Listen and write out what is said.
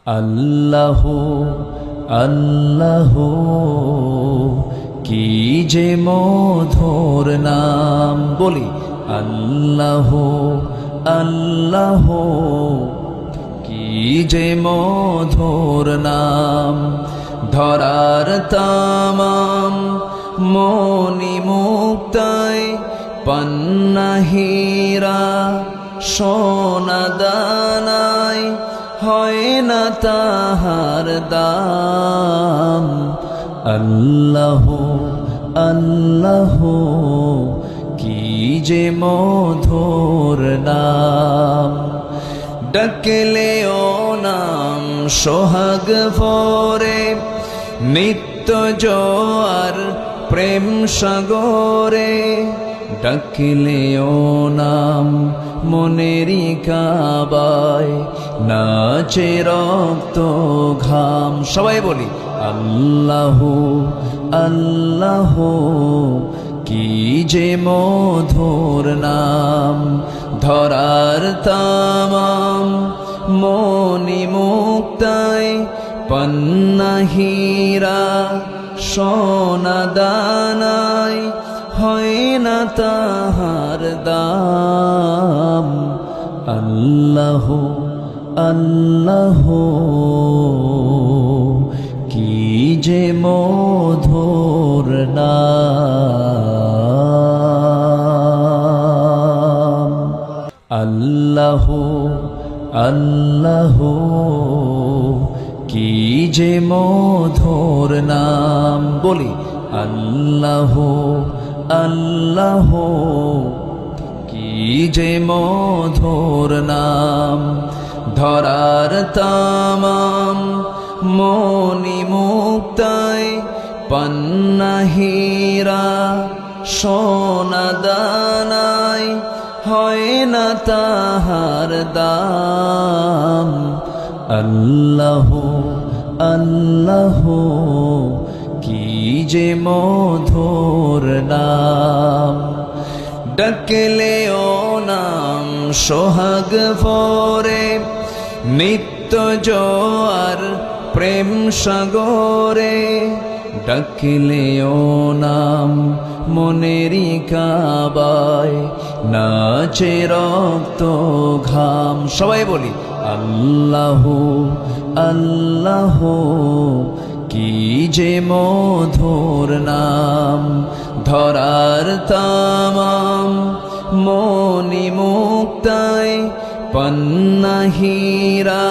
আল্লাহ আল্লাহ কি যে মধুর নাম, বলি আল্লাহ আল্লাহ কি যে মধুর নাম। ধরার তামাম মনি মুক্তায় পান্না হীরা সোনা দানায় হয় না তাহার দাম। আল্লাহ আল্লাহ কি যে মধুর নাম। ডাকলে ও নাম সোহাগ ভরে নিত্য জোয়ার প্রেম সাগরে। ডাকলে ও নাম মনেরি কাবায় নাচে রক্ত ঘাম। সবাই বলি আল্লাহ আল্লাহ কি যে মধুর নাম। ধরার তামাম মনি মুক্তায় পান্না হীরা সোনা দানায় হয় না তাহার দাম। আল্লাহ আল্লাহ কি যে মধুর নাম। আল্লাহ আল্লাহ কি যে মধুর নাম, বলি আল্লাহ আল্লাহ কি যে মধুর নাম। ধরার তামাম মনি মুক্তায় পান্না হীরা সোনা দানায় হয় না তাহার দাম। আল্লাহ আল্লাহ কি যে মধুর নাম। ডাকলে ও নাম সোহাগ ভরে নিত্য জোয়ার প্রেম সাগরে। ডাকলে ও নাম মনেরি কাবায় নাচে রক্ত ঘাম। সবাই বলি আল্লাহ আল্লাহ কি যে মধুর নাম। ধরার তামাম মনি মুক্তায় পান্না হীরা